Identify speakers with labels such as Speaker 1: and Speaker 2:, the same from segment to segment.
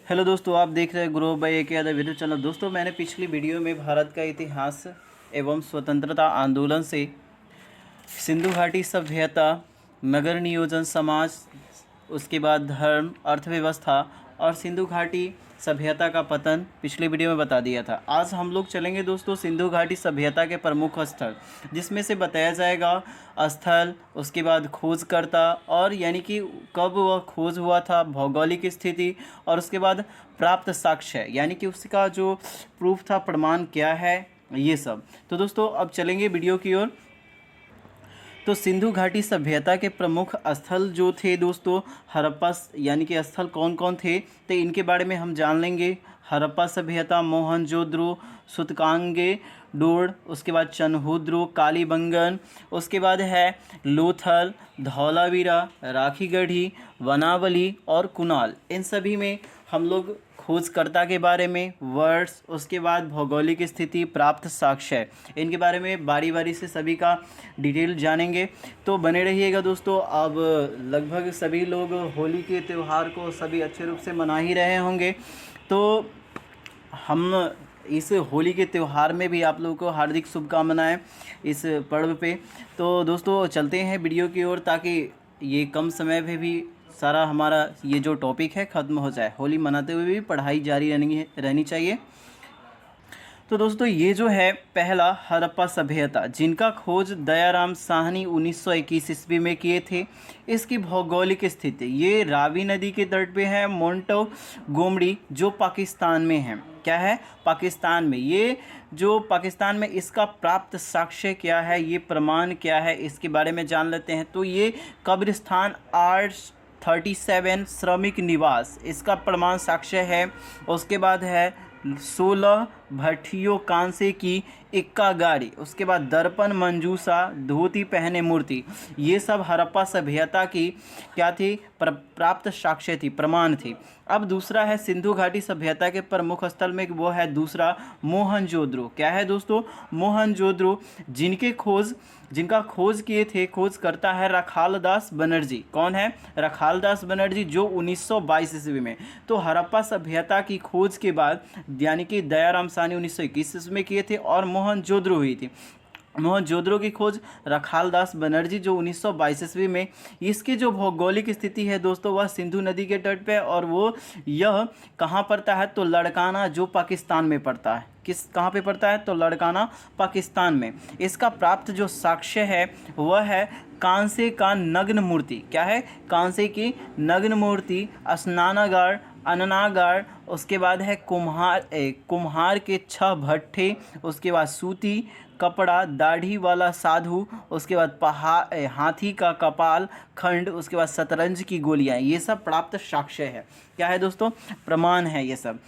Speaker 1: Hello दोस्तों, आप देख रहे हैं ग्रो बाय एक अदर वीडियो चैनल। दोस्तों, मैंने पिछली वीडियो में भारत का इतिहास एवं स्वतंत्रता आंदोलन से सिंधु घाटी सभ्यता, नगर नियोजन समाज, उसके बाद धर्म, अर्थव्यवस्था और सिंधु घाटी सभ्यता का पतन पिछले वीडियो में बता दिया था। आज हम लोग चलेंगे दोस्तों सिंधु घाटी सभ्यता के प्रमुख स्थल, जिसमें से बताया जाएगा स्थल, उसके बाद खोजकर्ता और यानी कि कब वह खोज हुआ था, भौगोलिक स्थिति और उसके बाद प्राप्त साक्ष्य यानी कि उसका जो प्रूफ था, प्रमाण क्या है, ये सब। तो दोस्तों अब चलेंगे वीडियो की ओर। तो सिंधु घाटी सभ्यता के प्रमुख स्थल जो थे दोस्तों, हड़प्पा यानी कि स्थल कौन कौन थे, तो इनके बारे में हम जान लेंगे। हड़प्पा सभ्यता, मोहनजोदड़ो, सूतकांगे डोर, उसके बाद चनहुद्रो, कालीबंगन, उसके बाद है लोथल, धौलावीरा, राखीगढ़ी, वनावली और कुणाल। इन सभी में हम लोग खोजकर्ता के बारे में, वर्ड्स, उसके बाद भौगोलिक स्थिति, प्राप्त साक्ष्य, इनके बारे में बारी बारी से सभी का डिटेल जानेंगे। तो बने रहिएगा दोस्तों। अब लगभग सभी लोग होली के त्यौहार को सभी अच्छे रूप से मना ही रहे होंगे, तो हम इस होली के त्यौहार में भी आप लोगों को हार्दिक शुभकामनाएं इस पर्व पे। तो दोस्तों चलते हैं वीडियो की ओर, ताकि ये कम समय में भी सारा हमारा ये जो टॉपिक है ख़त्म हो जाए। होली मनाते हुए भी पढ़ाई जारी रहनी चाहिए। तो दोस्तों ये जो है पहला हड़प्पा सभ्यता, जिनका खोज दयाराम साहनी 1921 ईस्वी में किए थे। इसकी भौगोलिक स्थिति, ये रावी नदी के तट पे है, मोंटो गोमड़ी, जो पाकिस्तान में है। क्या है? पाकिस्तान में। ये जो पाकिस्तान में, इसका प्राप्त साक्ष्य क्या है, ये प्रमाण क्या है, इसके बारे में जान लेते हैं। तो ये कब्रिस्तान R37 श्रमिक निवास, इसका प्रमाण साक्ष्य है। उसके बाद है 16 भट्टियों कांसे की इक्का गाड़ी, उसके बाद दर्पण मंजूसा, धोती पहने मूर्ति, ये सब हड़प्पा सभ्यता की क्या थी? प्राप्त साक्ष्य थी, प्रमाण थी। अब दूसरा है सिंधु घाटी सभ्यता के प्रमुख स्थल में, वो है दूसरा मोहनजोदड़ो। क्या है दोस्तों? मोहनजोदड़ो, जिनका खोज किए थे, खोज करता है रखालदास बनर्जी। कौन है? रखालदास बनर्जी, जो 1922 ईस्वी में। तो हड़प्पा सभ्यता की खोज के बाद यानी कि दयाराम साहनी 1921 ईस्वी में किए थे और मोहनजोदड़ो हुई थी। मोहनजोदड़ो की खोज रखालदास बनर्जी, जो 1922 ईस्वी में। इसकी जो भौगोलिक स्थिति है दोस्तों, वह सिंधु नदी के तट पे, और वो यह कहाँ पड़ता है? तो लड़काना, जो पाकिस्तान में पड़ता है। कहाँ पे पड़ता है? तो लड़काना, पाकिस्तान में। इसका प्राप्त जो साक्ष्य है वह है कांसे का नग्न मूर्ति। क्या है? कांसे की नग्न मूर्ति, स्नानागार, अन्नागार, उसके बाद है कुम्हार के 6 भट्ठे, उसके बाद सूती कपड़ा, दाढ़ी वाला साधु, उसके बाद हाथी का कपाल खंड, उसके बाद शतरंज की गोलियां, ये सब प्राप्त साक्ष्य है। क्या है दोस्तों? प्रमाण है ये सब।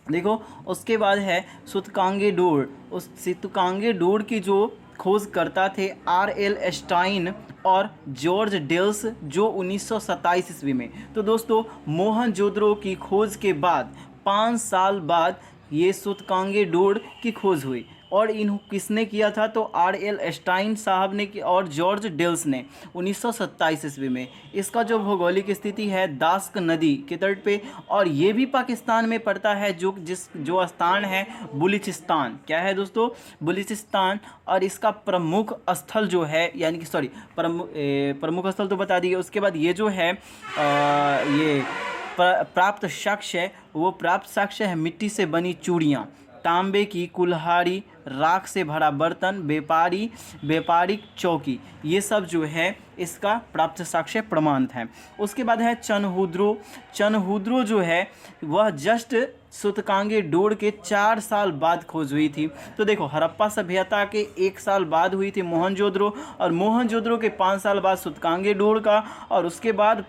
Speaker 1: देखो, उसके बाद है सूतकांगे डोर। उस सूतकांगे डोर की जो खोज करता थे R.L. स्टाइन और जॉर्ज डेल्स, जो 1927 ईस्वी में। तो दोस्तों मोहनजोदड़ो की खोज के बाद 5 साल बाद ये सूतकांगे डोर की खोज हुई। और किसने किया था? तो R.L. स्टाइन साहब ने और जॉर्ज डेल्स ने 1927 ईस्वी में। इसका जो भौगोलिक स्थिति है दास्क नदी के तट पे, और ये भी पाकिस्तान में पड़ता है, जो स्थान है बलूचिस्तान। क्या है दोस्तों? बलूचिस्तान। और इसका प्रमुख स्थल जो है, यानी कि प्रमुख स्थल तो बता दिए। उसके बाद ये जो है ये प्राप्त साक्ष्य, वो प्राप्त साक्ष्य है मिट्टी से बनी चूड़ियाँ, तांबे की कुल्हाड़ी, राख से भरा बर्तन, व्यापारिक चौकी, ये सब जो है इसका प्राप्त साक्ष्य प्रमाण है। उसके बाद है चनहुद्रो जो है वह जस्ट सूतकांगे डोर के 4 साल बाद खोज हुई थी। तो देखो, हड़प्पा सभ्यता के 1 साल बाद हुई थी मोहनजोदड़ो, और मोहनजोदड़ो के 5 साल बाद सूतकांगे डोर का, और उसके बाद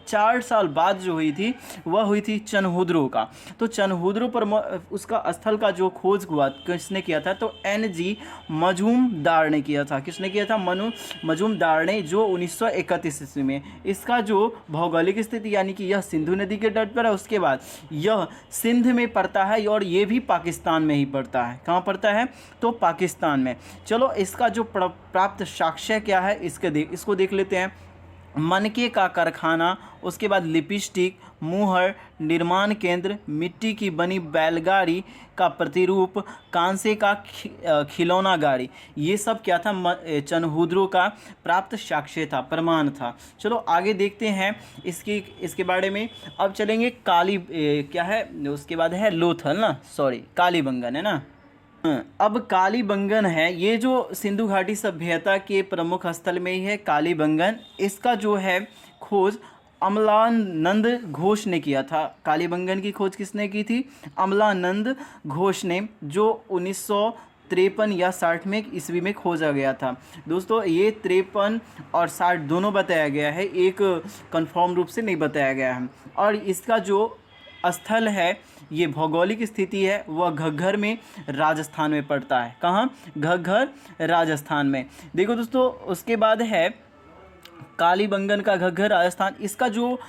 Speaker 1: 4 साल बाद जो हुई थी वह हुई थी चनहुद्रो का। तो चनहुद्रो पर उसका स्थल का जो खोज हुआ, किसने किया था? तो N.G. मजूमदार ने किया था। किसने किया था? मजूमदार ने, जो 1931 ईस्वी में। इसका जो भौगोलिक स्थिति, यानी कि यह सिंधु नदी के तट पर है, उसके बाद यह सिंध में पड़ता है, और ये भी पाकिस्तान में ही पड़ता है। कहाँ पड़ता है? तो पाकिस्तान में। चलो, इसका जो प्राप्त साक्ष्य क्या है इसको देख लेते हैं। मनके का कारखाना, उसके बाद लिपस्टिक, मुहर, निर्माण केंद्र, मिट्टी की बनी बैलगाड़ी का प्रतिरूप, कांसे का खिलौना गाड़ी, ये सब क्या था, चनहूद्रों का प्राप्त साक्ष्य था, प्रमाण था। चलो आगे देखते हैं इसके बारे में। अब चलेंगे क्या है उसके बाद है लोथल ना, सॉरी कालीबंगन है ना। अब कालीबंगन है, ये जो सिंधु घाटी सभ्यता के प्रमुख स्थल में ही है कालीबंगन। इसका जो है खोज अमलानंद घोष ने किया था। कालीबंगन की खोज किसने की थी? अमलानंद घोष ने, जो 1953 या 60 में ईस्वी में खोजा गया था। दोस्तों ये 53 और 60 दोनों बताया गया है, एक कंफर्म रूप से नहीं बताया गया है। और इसका जो स्थल है, ये भौगोलिक स्थिति है, वह घग्घर में राजस्थान में पड़ता है। कहाँ? घग्घर राजस्थान में। देखो दोस्तों उसके बाद है कालीबंगन का घग्घर राजस्थान। इसका जो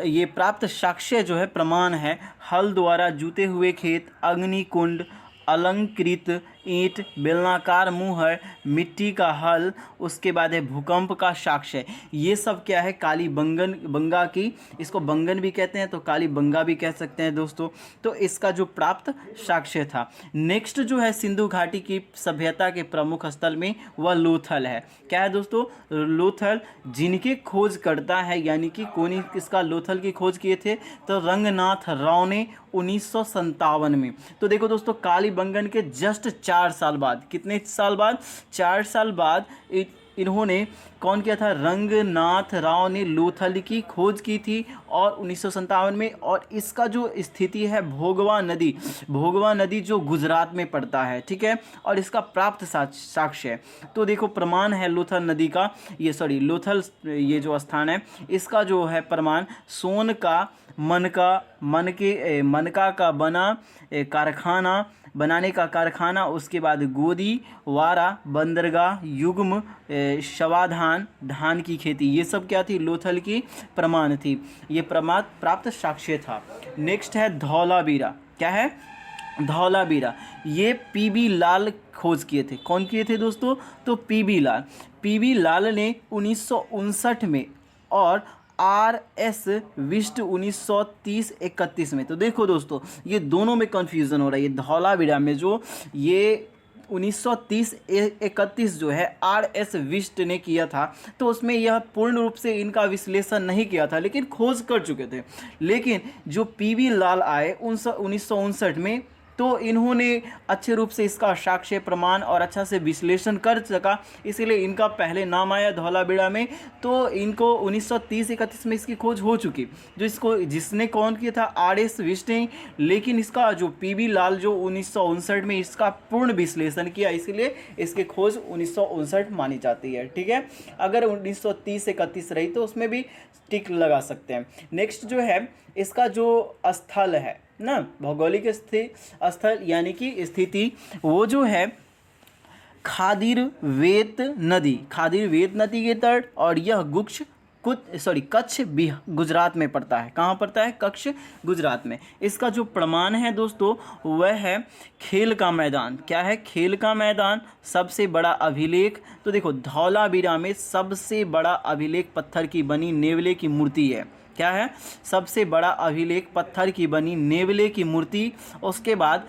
Speaker 1: ये प्राप्त साक्ष्य जो है, प्रमाण है, हल द्वारा जूते हुए खेत, अग्निकुंड, अलंकृत ईंट, बेलनाकार मुहर, मिट्टी का हल, उसके बाद है भूकंप का साक्ष्य। ये सब क्या है? बंगा की, इसको बंगन भी कहते हैं तो कालीबंगा भी कह सकते हैं दोस्तों। तो इसका जो प्राप्त साक्ष्य था। नेक्स्ट जो है सिंधु घाटी की सभ्यता के प्रमुख स्थल में, वह लोथल है। क्या है दोस्तों? लोथल, जिनके खोज करता है, यानी कि कौन किसका लोथल की खोज किए थे? तो रंगनाथ राव ने 1957 में। तो देखो दोस्तों कालीबंगन के जस्ट 4 साल बाद, कितने साल बाद? 4 साल बाद इन्होंने कौन किया था? रंगनाथ राव ने लोथल की खोज की थी और 1957 में। और इसका जो स्थिति है भोगवा नदी जो गुजरात में पड़ता है, ठीक है। और इसका प्राप्त साक्ष्य है। तो देखो प्रमाण है लोथल नदी का, लोथल ये जो स्थान है, इसका जो है प्रमाण सोन का मनका का कारखाना, बनाने का कारखाना, उसके बाद गोदी, वारा, बंदरगाह, युग्म, शवाधान, धान की खेती, ये सब क्या थी? लोथल की प्रमाण थी। ये प्रमाण प्राप्त साक्ष्य था। नेक्स्ट है धौलावीरा। क्या है? धौलावीरा। ये पीबी लाल खोज किए थे। कौन किए थे दोस्तों? तो पीबी लाल ने 1959 में और RS विस्ट 1930-31 में। तो देखो दोस्तों ये दोनों में कन्फ्यूज़न हो रहा है। ये धौलावीरा में जो ये 1930-31 जो है RS विस्ट ने किया था, तो उसमें यह पूर्ण रूप से इनका विश्लेषण नहीं किया था, लेकिन खोज कर चुके थे। लेकिन जो पीबी लाल आए 1959 में, तो इन्होंने अच्छे रूप से इसका साक्ष्य, प्रमाण और अच्छा से विश्लेषण कर सका, इसीलिए इनका पहले नाम आया धौलावीरा में। तो इनको 1930-31 में इसकी खोज हो चुकी। जिसने कौन किया था? RS विस्ट ने। लेकिन इसका जो पीबी लाल जो 1959 में इसका पूर्ण विश्लेषण किया, इसीलिए इसकी खोज 1959 मानी जाती है, ठीक है। अगर 1930-31 रही तो उसमें भी टिक लगा सकते हैं। नेक्स्ट जो है इसका जो स्थल है ना, भौगोलिक स्थल यानी कि स्थिति, वो जो है खादीरवेत नदी के तट, और यह कच्छ गुजरात में पड़ता है। कहाँ पड़ता है? कच्छ गुजरात में। इसका जो प्रमाण है दोस्तों वह है खेल का मैदान। क्या है? खेल का मैदान, सबसे बड़ा अभिलेख। तो देखो धौलावीरा में सबसे बड़ा अभिलेख पत्थर की बनी नेवले की मूर्ति है। क्या है? सबसे बड़ा अभिलेख पत्थर की बनी नेवले की मूर्ति। उसके बाद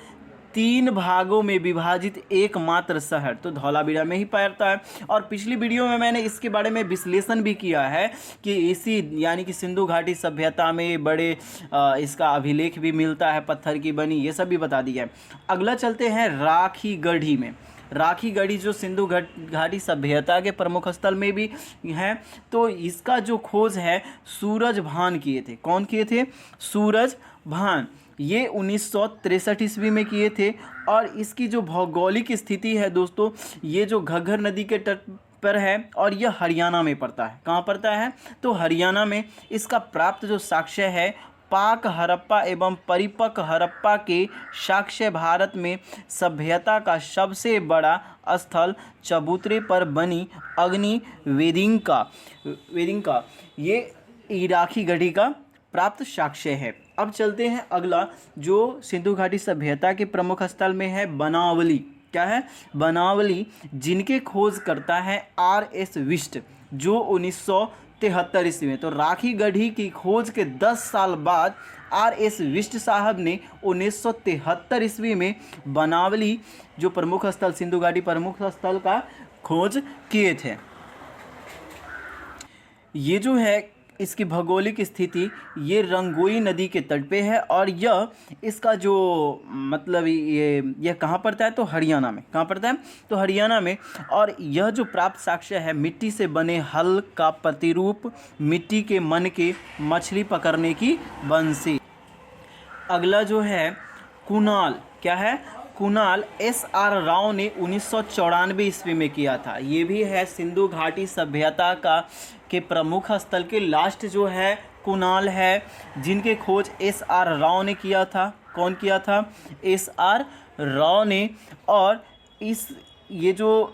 Speaker 1: 3 भागों में विभाजित एकमात्र शहर, तो धौलावीरा में ही पड़ता है। और पिछली वीडियो में मैंने इसके बारे में विश्लेषण भी किया है कि इसी यानी कि सिंधु घाटी सभ्यता में बड़े इसका अभिलेख भी मिलता है पत्थर की बनी, ये सब भी बता दिया है। अगला चलते हैं राखीगढ़ी में। राखीगढ़ी जो सिंधु घाटी सभ्यता के प्रमुख स्थल में भी है। तो इसका जो खोज है सूरज भान किए थे। कौन किए थे? सूरज भान। ये 1963 ईस्वी में किए थे। और इसकी जो भौगोलिक स्थिति है दोस्तों, ये जो घग्घर नदी के तट पर है और यह हरियाणा में पड़ता है। कहाँ पड़ता है? तो हरियाणा में। इसका प्राप्त जो साक्ष्य है पाक हड़प्पा एवं परिपक्व हड़प्पा के साक्ष्य भारत में सभ्यता का सबसे बड़ा स्थल चबूतरे पर बनी अग्नि वेदिका ये राखीगढ़ी का प्राप्त साक्ष्य है। अब चलते हैं अगला जो सिंधु घाटी सभ्यता के प्रमुख स्थल में है बनावली। क्या है? बनावली, जिनके खोज करता है RS विस्ट, जो 1973 ईस्वी में। तो राखी गढ़ी की खोज के 10 साल बाद R.S. विष्ट साहब ने 1973 ईस्वी में बनावली जो प्रमुख स्थल, सिंधु घाटी प्रमुख स्थल का खोज किए थे। ये जो है इसकी भौगोलिक स्थिति, ये रंगोई नदी के तट पे है और यह इसका जो मतलब ये कहाँ पड़ता है, तो हरियाणा में। कहाँ पड़ता है, तो हरियाणा में। और यह जो प्राप्त साक्ष्य है, मिट्टी से बने हल का प्रतिरूप, मिट्टी के मन के, मछली पकड़ने की बंसी। अगला जो है कुणाल, क्या है, कुणाल S.R. राव ने 1994 ईस्वी में किया था। ये भी है सिंधु घाटी सभ्यता का के प्रमुख स्थल के लास्ट जो है कुणाल है, जिनके खोज S.R. राव ने किया था। कौन किया था, S.R. राव ने। और इस ये जो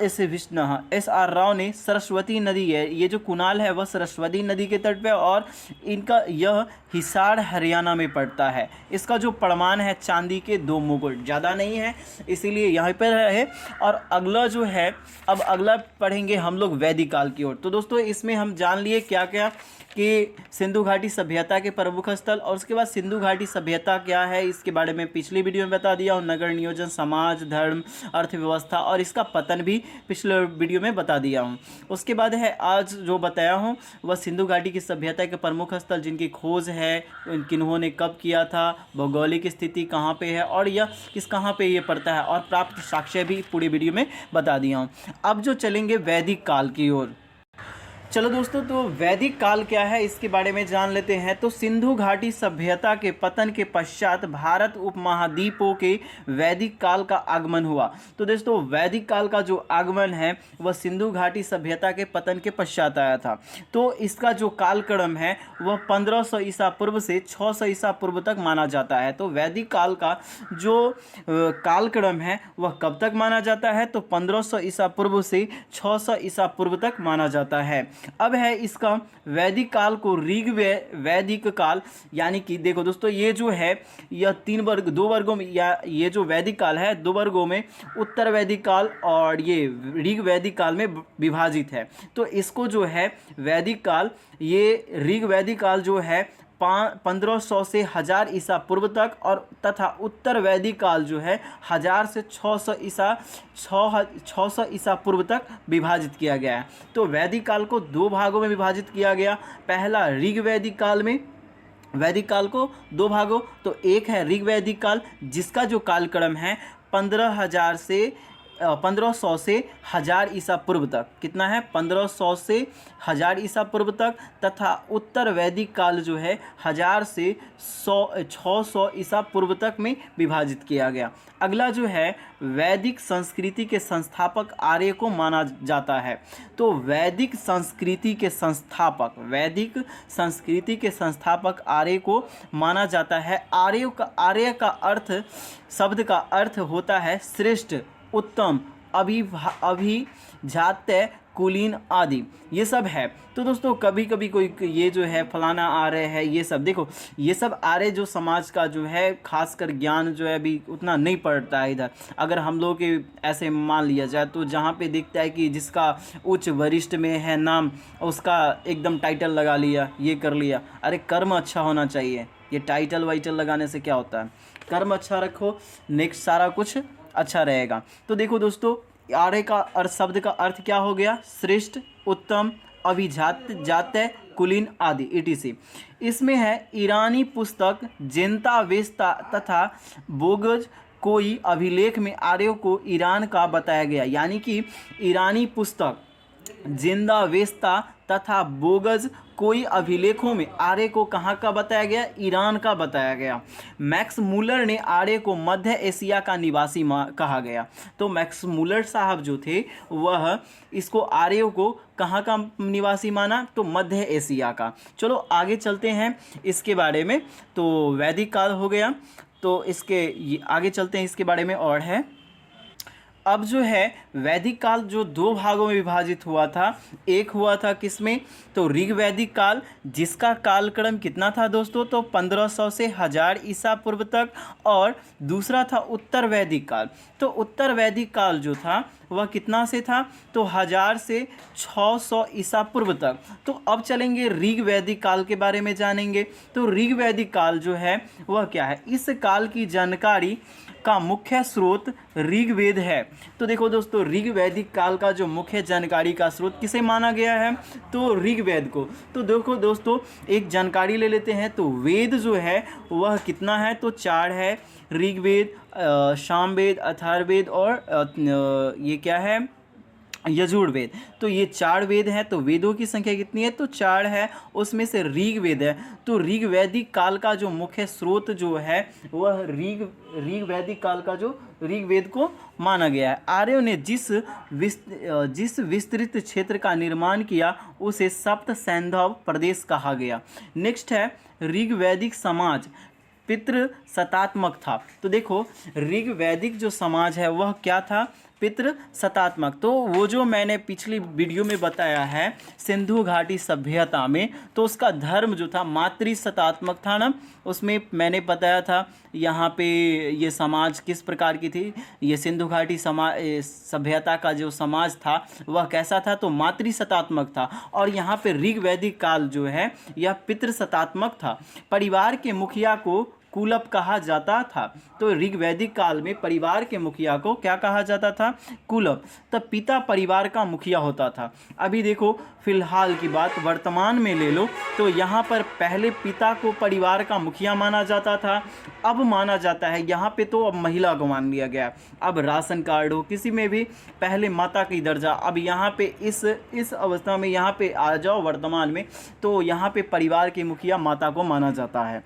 Speaker 1: S.R. राव ने सरस्वती नदी है, ये जो कुणाल है वह सरस्वती नदी के तट पे, और इनका यह हिसार हरियाणा में पड़ता है। इसका जो प्रमाण है चांदी के 2 मुकुट, ज़्यादा नहीं है इसीलिए यहाँ पर है। और अगला जो है, अब अगला पढ़ेंगे हम लोग वैदिक काल की ओर। तो दोस्तों इसमें हम जान लिए क्या क्या कि सिंधु घाटी सभ्यता के प्रमुख स्थल, और उसके बाद सिंधु घाटी सभ्यता क्या है इसके बारे में पिछली वीडियो में बता दिया, और नगर नियोजन, समाज, धर्म, अर्थव्यवस्था और इसका पतन भी पिछले वीडियो में बता दिया हूँ। उसके बाद है आज जो बताया हूँ वह सिंधु घाटी की सभ्यता के प्रमुख स्थल जिनकी खोज है, किन्होंने कब किया था, भौगोलिक स्थिति कहाँ पे है, और यह कहाँ पे ये पड़ता है, और प्राप्त साक्ष्य भी पूरी वीडियो में बता दिया हूँ। अब जो चलेंगे वैदिक काल की ओर। चलो दोस्तों, तो वैदिक काल क्या है इसके बारे में जान लेते हैं। तो सिंधु घाटी सभ्यता के पतन के पश्चात भारत उपमहाद्वीपों के वैदिक काल का आगमन हुआ। तो दोस्तों वैदिक काल का जो आगमन है वह सिंधु घाटी सभ्यता के पतन के पश्चात आया था। तो इसका जो कालक्रम है वह 1500 ईसा पूर्व से 600 ईसा पूर्व तक माना जाता है। तो वैदिक काल का जो कालक्रम है वह कब तक माना जाता है, तो 1500 ईसा पूर्व से 600 ईसा पूर्व तक माना जाता है। अब है इसका वैदिक काल को ऋग वैदिक काल, यानी कि देखो दोस्तों ये जो है यह 2 वर्गों में, या ये जो वैदिक काल है 2 वर्गों में, उत्तर वैदिक काल और ये ऋग वैदिक काल में विभाजित है। तो इसको जो है वैदिक काल, ये ऋग वैदिक काल जो है 1500 से 1000 ईसा पूर्व तक, और तथा उत्तर वैदिक काल जो है 1000 से 600 ईसा पूर्व तक विभाजित किया गया है। तो वैदिक काल को 2 भागों में विभाजित किया गया। पहला ऋग वैदिक काल में, वैदिक काल को 2 भागों, तो एक है ऋग वैदिक काल जिसका जो कालक्रम है 1500 से 1000 ईसा पूर्व तक। कितना है, 1500 से 1000 ईसा पूर्व तक, तथा उत्तर वैदिक काल जो है 1000 से 600 ईसा पूर्व तक में विभाजित किया गया। अगला जो है वैदिक संस्कृति के संस्थापक आर्य को माना जाता है। तो वैदिक संस्कृति के संस्थापक आर्य को माना जाता है। आर्य का अर्थ, शब्द का अर्थ होता है श्रेष्ठ, उत्तम, अभिजात्य, कुलीन आदि, ये सब है। तो दोस्तों कभी कभी कोई ये जो है फलाना आर्य है, ये सब देखो, ये सब आर्य जो समाज का जो है खासकर ज्ञान जो है अभी उतना नहीं पड़ता है इधर। अगर हम लोग के ऐसे मान लिया जाए तो जहाँ पे दिखता है कि जिसका उच्च वरिष्ठ में है नाम, उसका एकदम टाइटल लगा लिया, ये कर लिया। अरे कर्म अच्छा होना चाहिए, ये टाइटल वाइटल लगाने से क्या होता है। कर्म अच्छा रखो, नेक्स्ट सारा कुछ अच्छा रहेगा। तो देखो दोस्तों आर्य का अर्थ, शब्द का अर्थ क्या हो गया, श्रेष्ठ, उत्तम, अभिजात्य, कुलीन आदि etc। इसमें है ईरानी पुस्तक जेंतावेस्ता तथा बोगज कोई अभिलेख में आर्यों को ईरान का बताया गया। यानी कि ईरानी पुस्तक जिंदावेस्ता तथा बोगज कोई अभिलेखों में आर्य को कहाँ का बताया गया, ईरान का बताया गया। मैक्स मूलर ने आर्य को मध्य एशिया का निवासी कहा गया। तो मैक्स मूलर साहब जो थे वह इसको आर्यों को कहाँ का निवासी माना, तो मध्य एशिया का। चलो आगे चलते हैं इसके बारे में। तो वैदिक काल हो गया, तो इसके आगे चलते हैं इसके बारे में। और है अब जो है वैदिक काल जो 2 भागों में विभाजित हुआ था, एक हुआ था किसमें, तो ऋग वैदिक काल जिसका कालक्रम कितना था दोस्तों, तो 1500 से 1000 ईसा पूर्व तक, और दूसरा था उत्तर वैदिक काल। तो उत्तर वैदिक काल जो था वह कितना से था, तो 1000 से 600 ईसा पूर्व तक। तो अब चलेंगे ऋग वैदिक काल के बारे में जानेंगे। तो ऋग वैदिक काल जो है वह क्या है, इस काल की जानकारी का मुख्य स्रोत ऋग्वेद है। तो देखो दोस्तों, ऋग वैदिक काल का जो मुख्य जानकारी का स्रोत किसे माना गया है, तो ऋग्वेद को। तो देखो दोस्तों, एक जानकारी ले लेते हैं। तो वेद जो है वह कितना है, तो 4 है। ऋग्वेद, सामवेद, अथर्ववेद और ये क्या है, यजुर्वेद। तो ये 4 वेद हैं। तो वेदों की संख्या कितनी है, तो 4 है। उसमें से ऋग्वेद है। तो ऋग वैदिक काल का जो मुख्य स्रोत जो है वह ऋग वैदिक काल का जो ऋग्वेद को माना गया है। आर्यों ने जिस विस्तृत क्षेत्र का निर्माण किया उसे सप्त सैंधव प्रदेश कहा गया। नेक्स्ट है, ऋग वैदिक समाज पितृ सतात्मक था। तो देखो, ऋग वैदिक जो समाज है वह क्या था, पितृ सतात्मक। तो वो जो मैंने पिछली वीडियो में बताया है सिंधु घाटी सभ्यता में, तो उसका धर्म जो था मातृ सतात्मक था ना। उसमें मैंने बताया था यहाँ पे ये समाज किस प्रकार की थी। ये सिंधु घाटी सभ्यता का जो समाज था वह कैसा था, तो मातृ सतात्मक था। और यहाँ पे ऋग वैदिक काल जो है यह पितृ सतात्मक था। परिवार के मुखिया को कुलप कहा जाता था। तो ऋग वैदिक काल में परिवार के मुखिया को क्या कहा जाता था, कुलप। तब पिता परिवार का मुखिया होता था। अभी देखो, फिलहाल की बात वर्तमान में ले लो, तो यहाँ पर पहले पिता को परिवार का मुखिया माना जाता था, अब माना जाता है यहाँ पे, तो अब महिला को मान लिया गया। अब राशन कार्ड हो किसी में भी, पहले माता की दर्जा, अब यहाँ पे इस अवस्था में यहाँ पे आ जाओ वर्तमान में, तो यहाँ पे परिवार के मुखिया माता को माना जाता है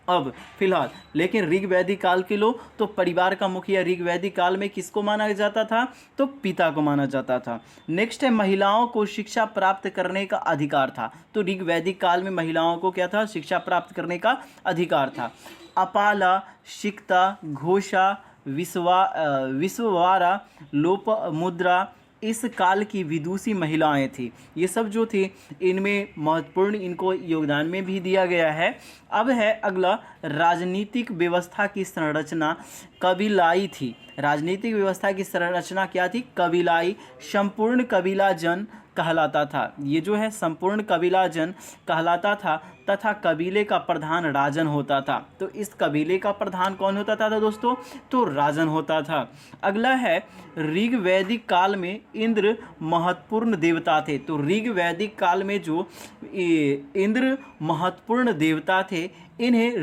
Speaker 1: अब फिलहाल। लेकिन ऋग वैदिक काल के लो, तो परिवार का मुखिया ऋग वैदिक काल में किसको माना जाता था, तो पिता को माना जाता था। नेक्स्ट है, महिलाओं को शिक्षा प्राप्त करने का अधिकार था। तो ऋग वैदिक काल में महिलाओं को क्या था, शिक्षा प्राप्त करने का अधिकार था। अपाला, शिक्ता, घोषा, विश्ववारा, लोपमुद्रा इस काल की विदुषी महिलाएं थी। ये सब जो थी इनमें महत्वपूर्ण इनको योगदान में भी दिया गया है। अब है अगला, राजनीतिक व्यवस्था की संरचना कबीलाई थी। राजनीतिक व्यवस्था की संरचना क्या थी, कबीलाई। संपूर्ण कबीला जन कहलाता था। ये जो है संपूर्ण कबीला जन कहलाता था तथा कबीले का प्रधान राजन होता था। तो इस कबीले का प्रधान कौन होता था दोस्तों, तो राजन होता था। अगला है, ऋग वैदिक काल में इंद्र महत्वपूर्ण देवता थे। तो ऋग वैदिक काल में जो इंद्र महत्वपूर्ण देवता थे, इन्हें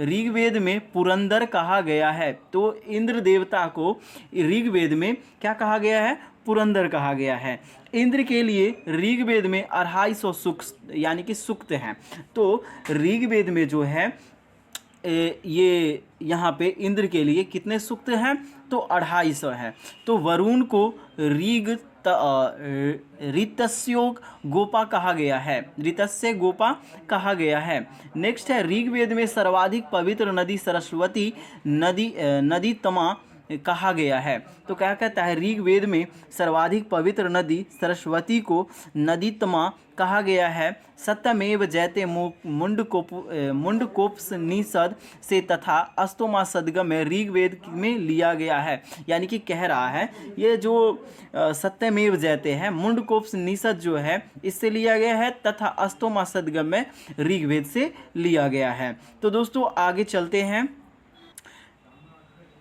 Speaker 1: ऋग्वेद में पुरंदर कहा गया है। तो इंद्र देवता को ऋग्वेद में क्या कहा गया है, पुरंदर कहा गया है। इंद्र के लिए ऋग्वेद में 250 सूक्त यानी कि सूक्त हैं। तो ऋग्वेद में जो है ये यहाँ पे इंद्र के लिए कितने सूक्त हैं, तो 250 है। तो वरुण को ऋतस्योग गोपा कहा गया है, ऋतस्य गोपा कहा गया है। नेक्स्ट है, ऋग्वेद में सर्वाधिक पवित्र नदी सरस्वती नदी तमा कहा गया है। तो क्या कहता है, ऋग्वेद में सर्वाधिक पवित्र नदी सरस्वती को नदीतमा कहा गया है। सत्यमेव जयते मुंडकोपनिषद से तथा अस्तोमा सदगम में ऋग्वेद में लिया गया है। यानी कि कह रहा है ये जो सत्यमेव जयते हैं मुंडकोपनिषद जो है इससे लिया गया है, तथा अस्तोमा सदगम में ऋग्वेद से लिया गया है। तो दोस्तों आगे चलते हैं।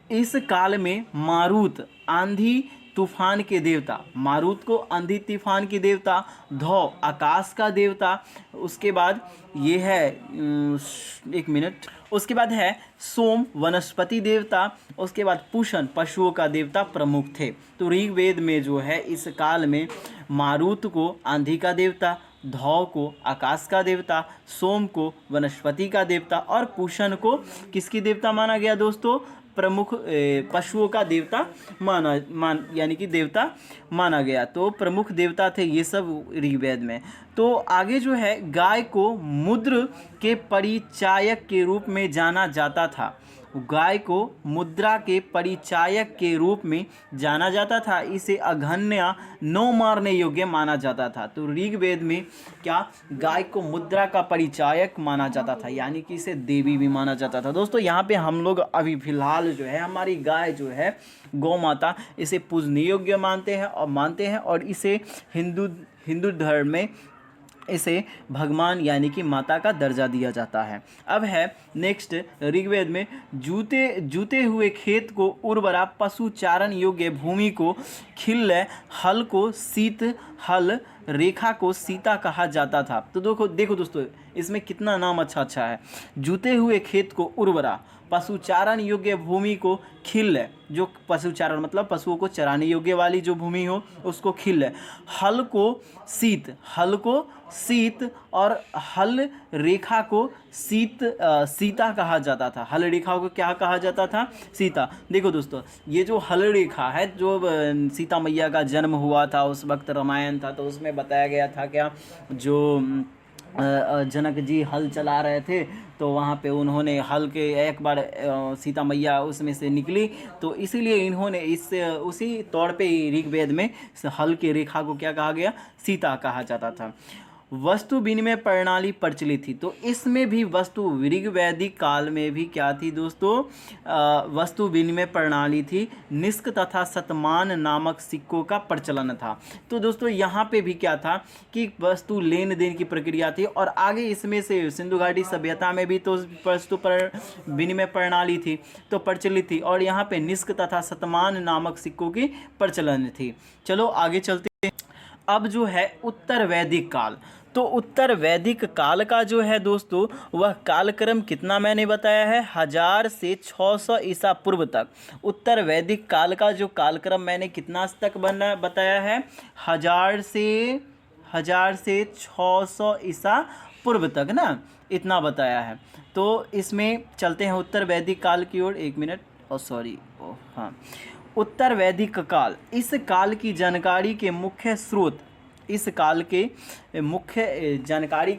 Speaker 1: इस काल में मारुत आंधी तूफान के देवता, मारुत को आंधी तूफान की देवता, धौ आकाश का देवता, उसके बाद ये है एक मिनट, उसके बाद है सोम वनस्पति देवता, उसके बाद पूषण पशुओं का देवता प्रमुख थे। तो ऋग्वेद में जो है इस काल में मारुत को आंधी का देवता, धौ को आकाश का देवता, सोम को वनस्पति का देवता और पूषण को किसकी देवता माना गया दोस्तों, प्रमुख पशुओं का देवता यानी कि देवता माना गया। तो प्रमुख देवता थे ये सब ऋग्वेद में। तो आगे जो है गाय को मुद्र के परिचायक के रूप में जाना जाता था। गाय को मुद्रा के परिचायक के रूप में जाना जाता था। इसे अघन्य न मारने योग्य माना जाता था। तो ऋग्वेद में क्या गाय को मुद्रा का परिचायक माना जाता था, यानी कि इसे देवी भी माना जाता था। दोस्तों यहाँ पे हम लोग अभी फिलहाल जो है हमारी गाय जो है गौ माता, इसे पूजनीय योग्य मानते हैं और इसे हिंदू धर्म में इसे भगवान यानी कि माता का दर्जा दिया जाता है। अब है नेक्स्ट ऋग्वेद में जूते हुए खेत को उर्वरा पशु चारण योग्य भूमि को खिल्य हल को शीत हल रेखा को सीता कहा जाता था। तो देखो दोस्तों इसमें कितना नाम अच्छा है। जूते हुए खेत को उर्वरा पशुचारण योग्य भूमि को खिल्य, जो पशुचारण मतलब पशुओं को चराने योग्य वाली जो भूमि हो उसको खिल्य, हल को शीत और हल रेखा को सीता कहा जाता था। हल रेखा को क्या कहा जाता था? सीता। देखो दोस्तों ये जो हल रेखा है, जो सीता मैया का जन्म हुआ था उस वक्त रामायण था, तो उसमें बताया गया था क्या, जो जनक जी हल चला रहे थे तो वहाँ पे उन्होंने हल के एक बार सीता मैया उसमें से निकली, तो इसीलिए इन्होंने उसी तौर पे ऋग्वेद में हल की रेखा को क्या कहा गया? सीता कहा जाता था। वस्तु विनिमय प्रणाली प्रचलित थी। तो इसमें भी ऋग्वैदिक काल में भी क्या थी दोस्तों? वस्तु विनिमय प्रणाली थी। निष्क तथा शतमान नामक सिक्कों का प्रचलन था। तो दोस्तों यहाँ पे भी क्या था कि वस्तु लेन देन की प्रक्रिया थी, और आगे इसमें से सिंधु घाटी सभ्यता में भी तो वस्तु विनिमय प्रणाली थी तो प्रचलित थी, और यहाँ पे निष्क तथा शतमान नामक सिक्कों की प्रचलन थी। चलो आगे चलते हैं। अब जो है उत्तर वैदिक काल, तो उत्तर वैदिक काल का जो है दोस्तों वह कालक्रम कितना मैंने बताया है? 1000 से 600 ईसा पूर्व तक। उत्तर वैदिक काल का जो कालक्रम मैंने कितना तक बताया है? 1000 से 600 ईसा पूर्व तक ना, इतना बताया है। तो इसमें चलते हैं उत्तर वैदिक काल की ओर। एक मिनट, हाँ, उत्तर वैदिक काल, इस काल की जानकारी के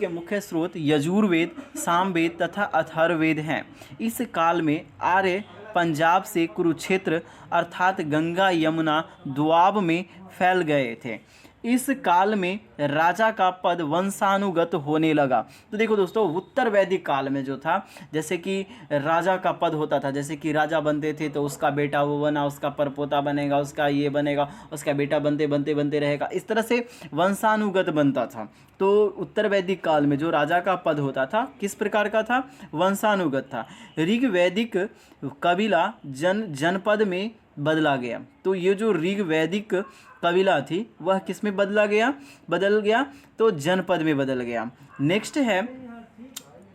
Speaker 1: मुख्य स्रोत यजुर्वेद, सामवेद तथा अथर्ववेद हैं। इस काल में आर्य पंजाब से कुरुक्षेत्र अर्थात गंगा यमुना द्वाब में फैल गए थे। इस काल में राजा का पद वंशानुगत होने लगा। तो देखो दोस्तों उत्तर वैदिक काल में जो था, जैसे कि राजा का पद होता था, जैसे कि राजा बनते थे तो उसका बेटा वो बना, उसका परपोता बनेगा, उसका ये बनेगा, उसका बेटा बनते रहेगा, इस तरह से वंशानुगत बनता था। तो उत्तर वैदिक काल में जो राजा का पद होता था किस प्रकार का था? वंशानुगत था। ऋग्वैदिक कबीला जनपद में बदला गया। तो ये जो ऋग्वैदिक कबीला थी वह किस में बदल गया? तो जनपद में बदल गया। नेक्स्ट है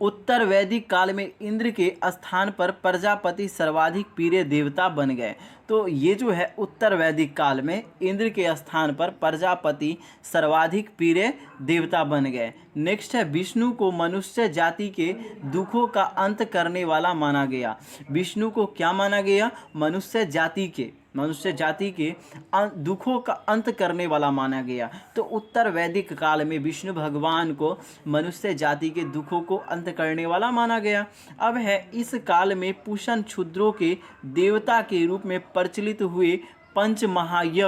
Speaker 1: उत्तर वैदिक काल में इंद्र के स्थान पर प्रजापति सर्वाधिक प्रिय देवता बन गए। तो ये जो है उत्तर वैदिक काल में इंद्र के स्थान पर प्रजापति सर्वाधिक प्रिय देवता बन गए। नेक्स्ट है विष्णु को मनुष्य जाति के दुखों का अंत करने वाला माना गया। विष्णु को क्या माना गया? मनुष्य जाति के दुखों का अंत करने वाला माना गया। तो उत्तर वैदिक काल में विष्णु भगवान को मनुष्य जाति के दुखों को अंत करने वाला माना गया। अब है इस काल में पुषण क्षुद्रों के देवता के रूप में प्रचलित हुए पंच महायज्ञ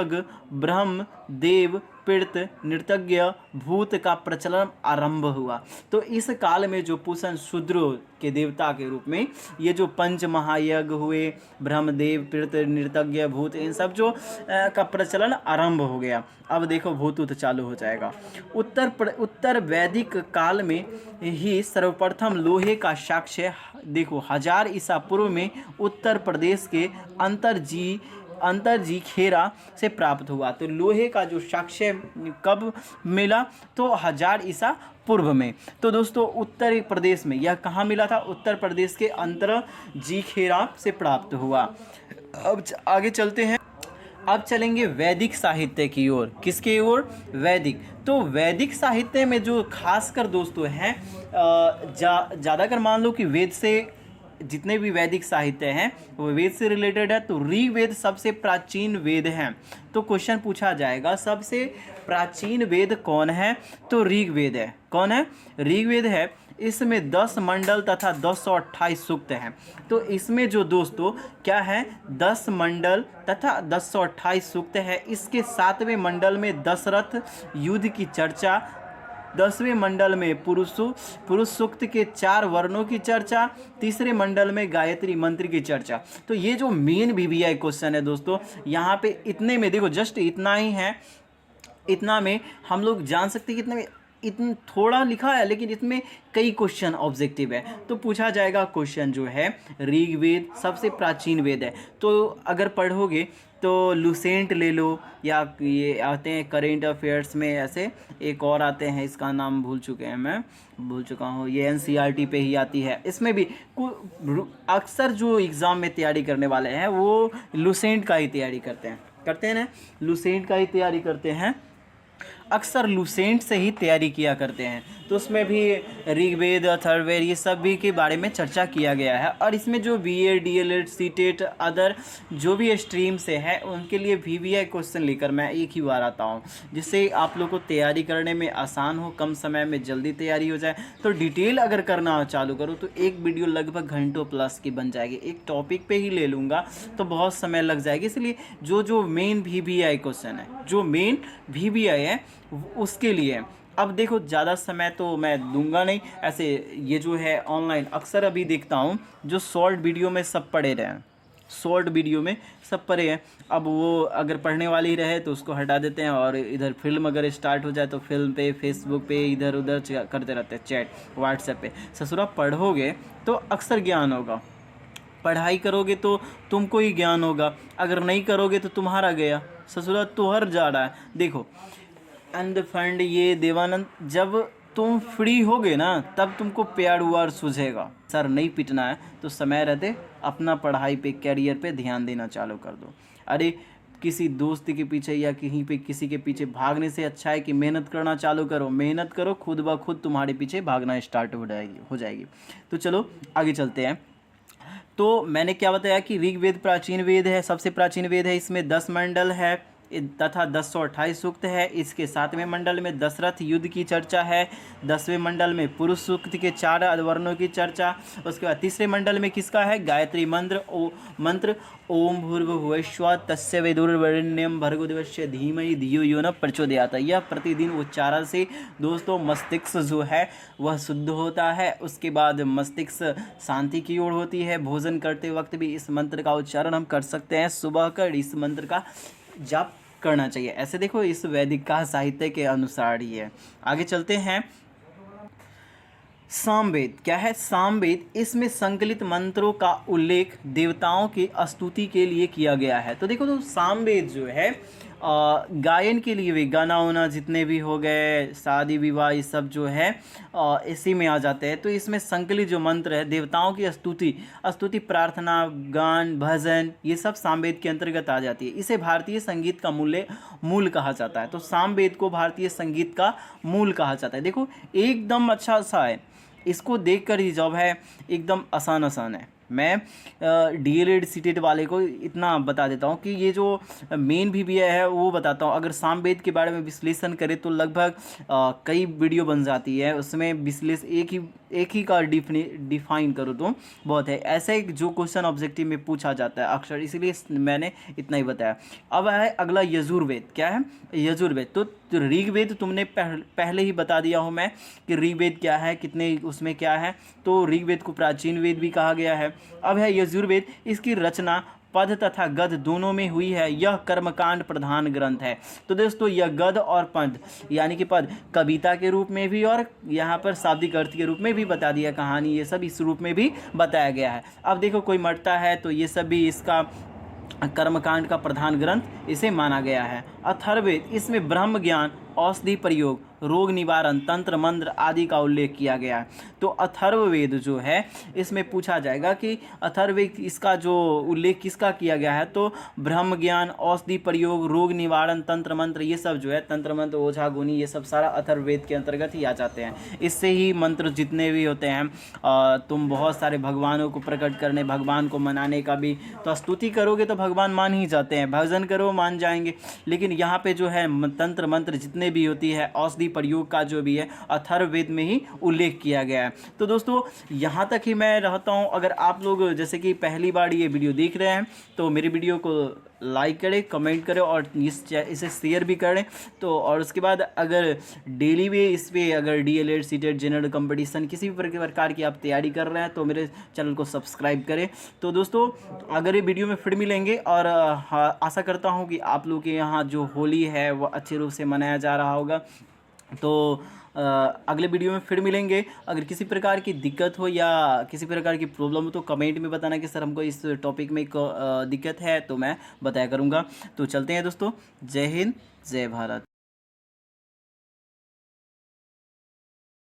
Speaker 1: ब्रह्म, देव, पितृ, नृतज्ञ, भूत का प्रचलन आरंभ हुआ। तो इस काल में जो पुषण शूद्रों के देवता के रूप में ये जो पंच महायज्ञ हुए, ब्रह्मदेव, पितृ, नृतज्ञ, भूत, इन सब जो का प्रचलन आरंभ हो गया। अब देखो भूत चालू हो जाएगा। उत्तर वैदिक काल में ही सर्वप्रथम लोहे का साक्ष्य देखो 1000 ईसा पूर्व में उत्तर प्रदेश के अंतरजी खेरा से प्राप्त हुआ। तो लोहे का जो साक्ष्य कब मिला? तो 1000 ईसा पूर्व में। तो दोस्तों उत्तर प्रदेश में यह कहाँ मिला था? उत्तर प्रदेश के अंतरजी खेरा से प्राप्त हुआ। अब आगे चलते हैं। अब चलेंगे वैदिक साहित्य की ओर। किसके ओर? वैदिक। तो वैदिक साहित्य में जो खासकर दोस्तों हैं ज़्यादातर मान लो कि वेद से जितने भी वैदिक साहित्य हैं वो वेद से रिलेटेड है। तो ऋग्वेद सबसे प्राचीन वेद है। तो क्वेश्चन पूछा जाएगा सबसे प्राचीन वेद कौन है, तो ऋग्वेद है। कौन है? ऋग्वेद है। इसमें 10 मंडल तथा 1028 सूक्त हैं। तो इसमें जो दोस्तों क्या है, 10 मंडल तथा 1028 सूक्त है। इसके 7वें मंडल में दशरथ युद्ध की चर्चा, 10वें मंडल में पुरुष सूक्त के 4 वर्णों की चर्चा, तीसरे मंडल में गायत्री मंत्र की चर्चा। तो ये जो मेन VVI क्वेश्चन है दोस्तों, यहाँ पे इतने में देखो जस्ट इतना ही है, इतना में हम लोग जान सकते हैं कि इतने में इतना थोड़ा लिखा है लेकिन इसमें कई क्वेश्चन ऑब्जेक्टिव है। तो पूछा जाएगा क्वेश्चन जो है ऋग्वेद सबसे प्राचीन वेद है। तो अगर पढ़ोगे तो लुसेंट ले लो, या ये आते हैं करेंट अफेयर्स में, ऐसे एक और आते हैं, इसका नाम भूल चुका हूँ, ये NCERT पे ही आती है। इसमें भी अक्सर जो एग्ज़ाम में तैयारी करने वाले हैं वो लुसेंट का ही तैयारी करते हैं ना, लुसेंट का ही तैयारी करते हैं, अक्सर लुसेंट से ही तैयारी किया करते हैं। तो उसमें भी ऋग्वेद, अथर्ववेद ये सब भी के बारे में चर्चा किया गया है। और इसमें जो BA, DLED, CTET अदर जो भी स्ट्रीम से है उनके लिए VVI क्वेश्चन लेकर मैं एक ही बार आता हूँ, जिससे आप लोग को तैयारी करने में आसान हो, कम समय में जल्दी तैयारी हो जाए। तो डिटेल अगर करना चालू करो तो एक वीडियो लगभग घंटों प्लस की बन जाएगी। एक टॉपिक पे ही ले लूँगा तो बहुत समय लग जाएगी। इसलिए जो मेन VVI क्वेश्चन है, जो मेन VVI है उसके लिए अब देखो ज़्यादा समय तो मैं दूंगा नहीं। ऐसे ये जो है ऑनलाइन अक्सर अभी देखता हूँ जो शॉर्ट वीडियो में सब पढ़े रहे हैं, शॉर्ट वीडियो में सब पढ़े हैं। अब वो अगर पढ़ने वाली रहे तो उसको हटा देते हैं, और इधर फिल्म अगर स्टार्ट हो जाए तो फिल्म पे, फेसबुक पे इधर उधर करते रहते हैं, चैट व्हाट्सएप पे। ससुरा पढ़ोगे तो अक्सर ज्ञान होगा, पढ़ाई करोगे तो तुमको ही ज्ञान होगा, अगर नहीं करोगे तो तुम्हारा गया, ससुरा तुहर जा रहा है। देखो अंध फंड ये देवानंद, जब तुम फ्री होगे ना तब तुमको प्यार उवार सूझेगा। सर नहीं पिटना है तो समय रहते अपना पढ़ाई पे, कैरियर पे ध्यान देना चालू कर दो। अरे किसी दोस्त के पीछे या कहीं पे किसी के पीछे भागने से अच्छा है कि मेहनत करना चालू करो। मेहनत करो, खुद ब खुद तुम्हारे पीछे भागना स्टार्ट हो जाएगी। तो चलो आगे चलते हैं। तो मैंने क्या बताया कि ऋग्वेद प्राचीन वेद है, सबसे प्राचीन वेद है। इसमें 10 मंडल है तथा 1028 सूक्त है। इसके 7वें मंडल में दशरथ युद्ध की चर्चा है। 10वें मंडल में पुरुष सूक्त के 4 वर्णों की चर्चा। उसके बाद तीसरे मंडल में किसका है? गायत्री मंत्र ओम भूर्भुवस्सुवः तस्य विदुर्वरेण्यं भर्गो देवस्य धीमहि धियो यो न प्रचोदयात्। यह प्रतिदिन उच्चारण से दोस्तों मस्तिष्क जो है वह शुद्ध होता है। उसके बाद मस्तिष्क शांति की ओर होती है। भोजन करते वक्त भी इस मंत्र का उच्चारण हम कर सकते हैं। सुबह कर इस मंत्र का जाप करना चाहिए। ऐसे देखो इस वैदिक का साहित्य के अनुसार ही है। आगे चलते हैं। सामवेद क्या है? सामवेद, इसमें संकलित मंत्रों का उल्लेख देवताओं की स्तुति के लिए किया गया है। तो देखो तो सामवेद जो है गायन के लिए भी, गाना वाना जितने भी हो गए, शादी विवाह, ये सब जो है इसी में आ जाते हैं। तो इसमें संकलित जो मंत्र है देवताओं की स्तुति, प्रार्थना, गान, भजन, ये सब सामवेद के अंतर्गत आ जाती है। इसे भारतीय संगीत का मूल कहा जाता है। तो सामवेद को भारतीय संगीत का मूल कहा जाता है। देखो एकदम अच्छा सा है, इसको देखकर ही जॉब है एकदम आसान है। मैं DLED CTET वाले को इतना बता देता हूँ कि ये जो मेन VVI है वो बताता हूँ। अगर सामवेद के बारे में विश्लेषण करें तो लगभग कई वीडियो बन जाती है। उसमें विश्लेषण एक ही का डिफाइन करो तो बहुत है। ऐसे जो क्वेश्चन ऑब्जेक्टिव में पूछा जाता है अक्सर, इसलिए मैंने इतना ही बताया। अब है अगला यजुर्वेद। क्या है? यजुर्वेद। तो ऋग्वेद तुमने पहले ही बता दिया हूँ मैं कि ऋग्वेद क्या है, कितने उसमें क्या है। तो ऋग्वेद को प्राचीन वेद भी कहा गया है। अब है यजुर्वेद। इसकी रचना पद तथा गद दोनों में हुई है। यह कर्मकांड प्रधान ग्रंथ है। तो दोस्तों यह गद और पद यानी कि पद कविता के रूप में भी और यहाँ पर शाब्दिक अर्थ के रूप में भी बता दिया, कहानी ये सब इस रूप में भी बताया गया है। अब देखो कोई मरता है तो ये सब भी इसका कर्मकांड का प्रधान ग्रंथ इसे माना गया है। अथर्ववेद, इसमें ब्रह्म ज्ञान औषधि प्रयोग, रोग निवारण, तंत्र मंत्र आदि का उल्लेख किया गया है। तो अथर्ववेद जो है इसमें पूछा जाएगा कि अथर्ववेद इसका जो उल्लेख किसका किया गया है, तो ब्रह्म ज्ञान, औषधि प्रयोग, रोग निवारण, तंत्र मंत्र, ये सब जो है तंत्र मंत्र, ओझा गुनी, ये सब सारा अथर्ववेद के अंतर्गत ही आ जाते हैं। इससे ही मंत्र जितने भी होते हैं, तुम बहुत सारे भगवानों को प्रकट करने, भगवान को मनाने का भी, तो स्तुति करोगे तो भगवान मान ही जाते हैं, भजन करो मान जाएंगे। लेकिन यहाँ पे जो है तंत्र मंत्र जितने भी होती है, औषधि प्रयोग का जो भी है, अथर्ववेद में ही उल्लेख किया गया है। तो दोस्तों यहाँ तक ही मैं रहता हूँ। अगर आप लोग जैसे कि पहली बार ये वीडियो देख रहे हैं तो मेरी वीडियो को लाइक करें, कमेंट करें और इसे शेयर भी करें। तो और उसके बाद अगर डेली भी इस पर अगर डीएलएड, सीटेट, जनरल कंपटीशन किसी भी प्रकार की आप तैयारी कर रहे हैं तो मेरे चैनल को सब्सक्राइब करें। तो दोस्तों अगर ये वीडियो में फिर मिलेंगे, और आशा करता हूँ कि आप लोग के यहाँ जो होली है वो अच्छे रूप से मनाया जा रहा होगा। तो अगले वीडियो में फिर मिलेंगे। अगर किसी प्रकार की दिक्कत हो या किसी प्रकार की प्रॉब्लम हो तो कमेंट में बताना कि सर हमको इस टॉपिक में दिक्कत है, तो मैं बताया करूँगा। तो चलते हैं दोस्तों, जय हिंद, जय भारत।